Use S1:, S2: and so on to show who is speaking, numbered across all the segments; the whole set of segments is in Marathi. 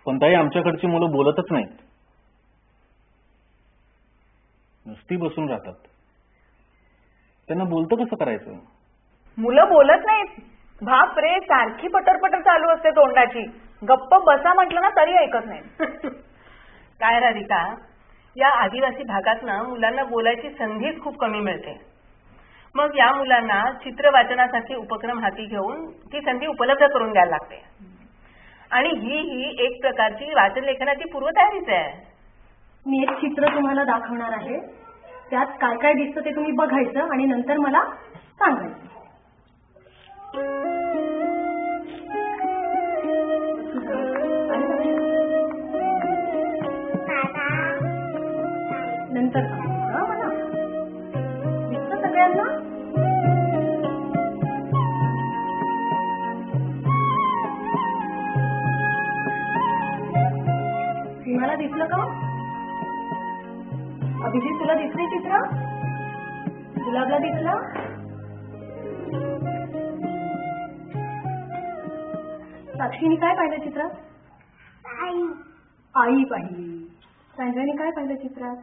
S1: पण ताई आमच्याकडची मुलं बोलतच नाहीत, नुसती बसून राहतात. त्यांना बोलतं कसं करायचं?
S2: मुलं बोलत नाहीत? बाप रे, सारखी पटरपटर चालू असते तोंडाची. गप्प बसा म्हटलं ना तरी ऐकत नाही.
S3: काय राधिका, या आदिवासी भागात ना मुलांना बोलायची संधीच खूप कमी मिळते. मग या मुलांना चित्र वाचनासाठी उपक्रम हाती घेऊन ती संधी उपलब्ध करून द्यायला लागते. आणि ही एक प्रकारची वाचन लेखनाची पूर्वतयारीच आहे.
S4: मी एक चित्र तुम्हाला दाखवणार आहे. त्यात काय काय दिसतं ते तुम्ही बघायचं आणि नंतर मला सांगायचं. नंतर सांगा मला. दिसतं सगळ्यांना? तुम्हाला दिसलं का? अभिजित, तुला दिसले चित्र? गुलाबला दिसलं? साक्षीने काय पाहिलं चित्रात? आई पाहिली. संजयने काय पाहिलं चित्रात?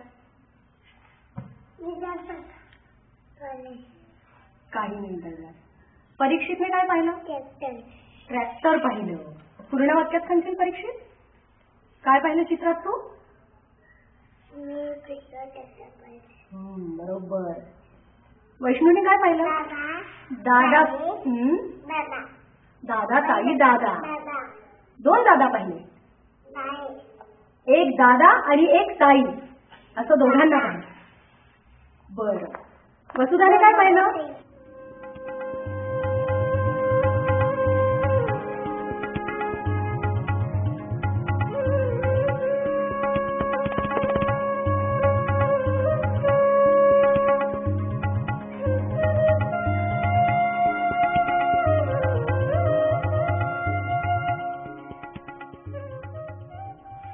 S4: काही नाही पाहिलं. परीक्षितने काय पाहिलं? ट्रॅक्टर पाहिलं. पूर्ण वाक्यात सांगशील परीक्षित? काय पाहिलं चित्रात तू? बरोबर. वैष्णूने काय पाहिलं? दादा. दादा, ताई, दादा. दोन दादा पाहिले. एक दादा आणि एक ताई असं दोघांना पाहिलं. बरं. वसुधाने काय पाहिलं?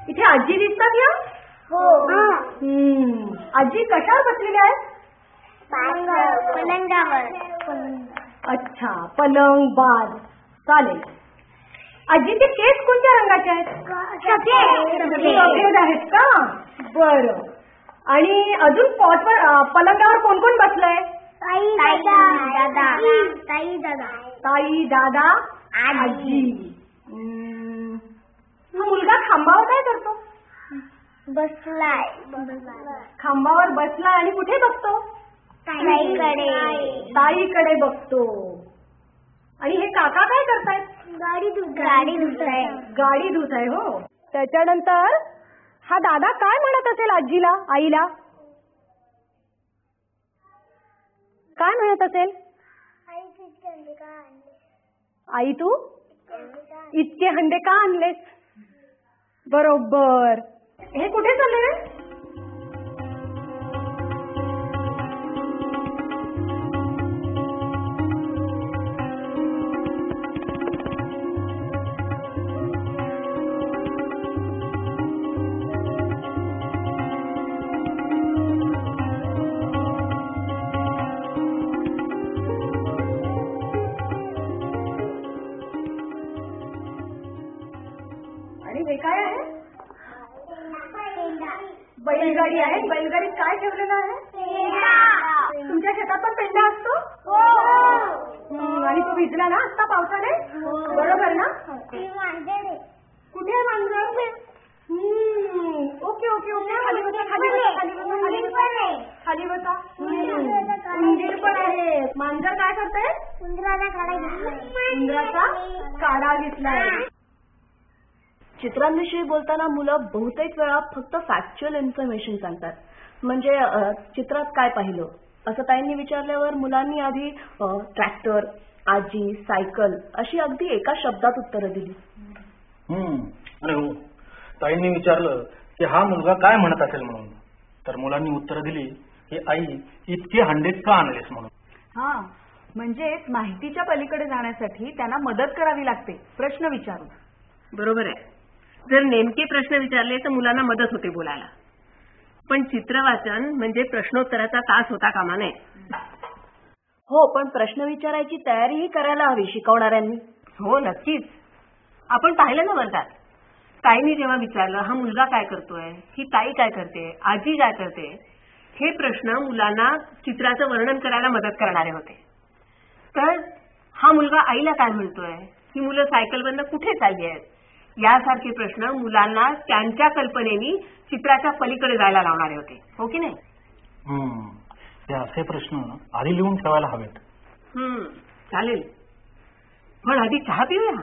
S4: इथे आजी दिसतात या? हो. आजी कशावर बसलेल्या आहेत?
S5: पलंगावर.
S4: अच्छा, पलंग, बाज. चालेल. आजीचे केस कोणत्या रंगाचे आहेत? सफेद आहेत का? बरं. आणि अजून पलंगावर कोण कोण बसलंय? ताई, दादा, आजी. हा मुलगा खांबावर काय करतो?
S5: बसलाय.
S4: खांबावर बसला आणि कुठे बघतो? ताईकडे बघतो. आणि हे काका काय करतायत?
S5: गाडी
S4: धुत आहे. हो. त्याच्यानंतर हा दादा काय म्हणत असेल आजीला, आईला? काय म्हणत असेल? आई, तू इतके हंडे का आणलेस? बरोबर. हे कुठे चालले? आणि हे काय आहे? बैलगाडी आहे. बैलगाडीत काय ठेवलेलं आहे? तुमच्या शेतात पण पेंडा असतो? आणि तो भिजला ना आता पावसाने? बरोबर ना? कुठे आहे मांजर? ओके. खाली बसा. उंदीर पण आहे. मांजर काय करते? उंदराचा काढा घेतलाय. चित्रांविषयी बोलताना मुलं बहुतेक वेळा फक्त फॅक्च्युअल इन्फॉर्मेशन सांगतात. म्हणजे चित्रात काय पाहिलं असं ताईंनी विचारल्यावर मुलांनी आधी ट्रॅक्टर, आजी, सायकल अशी अगदी एका शब्दात उत्तरं दिली.
S1: अरे हो. ताईंनी विचारलं की हा मुलगा काय म्हणत असेल म्हणून, तर मुलांनी उत्तरं दिली की आई इतके हंडे का आणलेस म्हणून.
S2: हा, म्हणजे माहितीच्या पलीकडे जाण्यासाठी त्यांना मदत करावी लागते प्रश्न विचारून.
S3: बरोबर आहे. जर नेमके प्रश्न विचारले तर मुलांना मदत होते बोलायला. पण चित्र वाचन म्हणजे प्रश्नोत्तराचा तास होता कामा नये.
S4: हो, पण प्रश्न विचारायची तयारीही करायला हवी शिकवणाऱ्यांनी.
S3: हो, नक्कीच. आपण पाहिलं ना वर्गात ताईने जेव्हा विचारलं हा मुलगा काय करतोय, ही ताई काय करते, आजी काय करते, हे प्रश्न मुलांना चित्राचं वर्णन करायला मदत करणारे होते. तर हा मुलगा आईला काय म्हणतोय, ही मुलं सायकलवरनं कुठे चालली आहेत, यासारखे प्रश्न मुलांना त्यांच्या कल्पनेनी चित्राच्या पलीकडे जायला लावणारे होते. हो की नाही?
S1: हे असे प्रश्न आधी लिहून ठेवायला हवेत.
S3: चालेल, पण आधी चहा पिऊया.